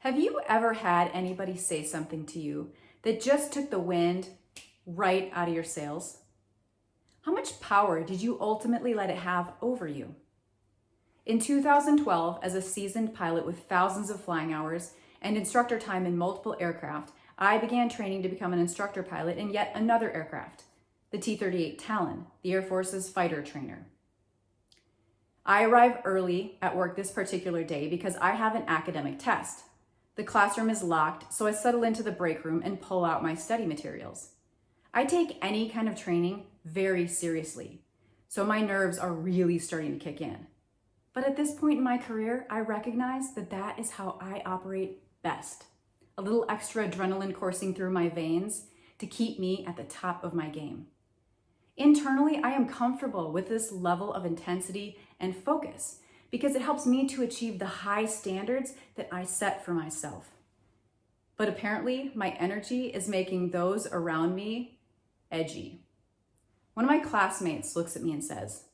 Have you ever had anybody say something to you that just took the wind right out of your sails? How much power did you ultimately let it have over you? In 2012, as a seasoned pilot with thousands of flying hours and instructor time in multiple aircraft, I began training to become an instructor pilot in yet another aircraft, the T-38 Talon, the Air Force's fighter trainer. I arrive early at work this particular day because I have an academic test. The classroom is locked, so I settle into the break room and pull out my study materials. I take any kind of training very seriously, so my nerves are really starting to kick in. But at this point in my career, I recognize that that is how I operate best. A little extra adrenaline coursing through my veins to keep me at the top of my game. Internally, I am comfortable with this level of intensity and focus because it helps me to achieve the high standards that I set for myself. But apparently, my energy is making those around me edgy. One of my classmates looks at me and says,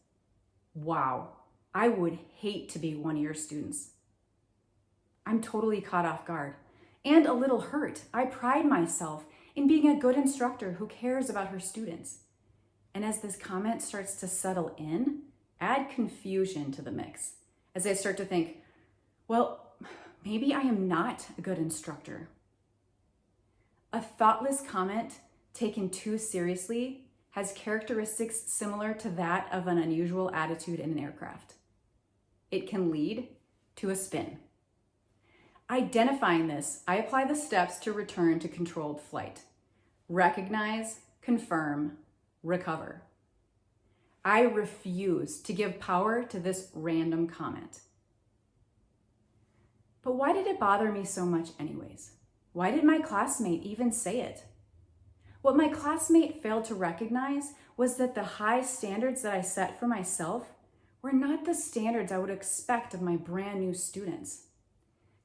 "Wow, I would hate to be one of your students." I'm totally caught off guard and a little hurt. I pride myself in being a good instructor who cares about her students. And as this comment starts to settle in, add confusion to the mix as I start to think, well, maybe I am not a good instructor. A thoughtless comment taken too seriously has characteristics similar to that of an unusual attitude in an aircraft. It can lead to a spin. Identifying this, I apply the steps to return to controlled flight. Recognize, confirm, recover. I refuse to give power to this random comment. But why did it bother me so much anyways? Why did my classmate even say it? What my classmate failed to recognize was that the high standards that I set for myself were not the standards I would expect of my brand new students.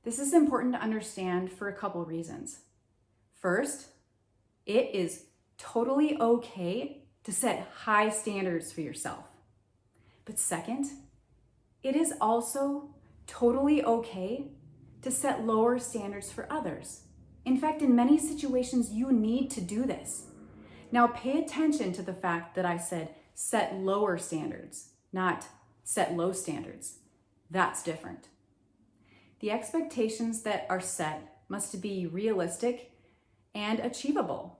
This is important to understand for a couple reasons. First, it is totally okay to set high standards for yourself. But second, it is also totally okay to set lower standards for others. In fact, in many situations, you need to do this. Now, pay attention to the fact that I said set lower standards, not set low standards. That's different. The expectations that are set must be realistic and achievable.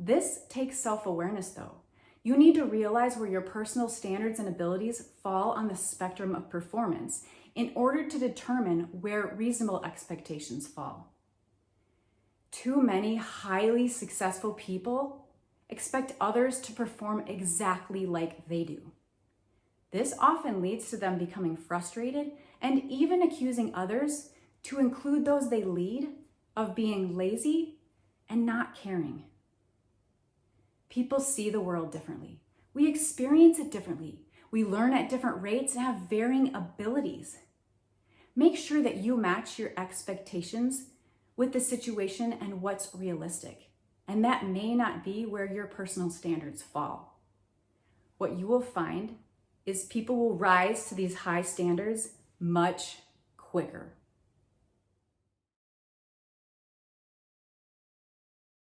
This takes self-awareness though. You need to realize where your personal standards and abilities fall on the spectrum of performance in order to determine where reasonable expectations fall. Too many highly successful people expect others to perform exactly like they do. This often leads to them becoming frustrated and even accusing others, to include those they lead, of being lazy and not caring. People see the world differently. We experience it differently. We learn at different rates and have varying abilities. Make sure that you match your expectations with the situation and what's realistic. And that may not be where your personal standards fall. What you will find is people will rise to these high standards much quicker.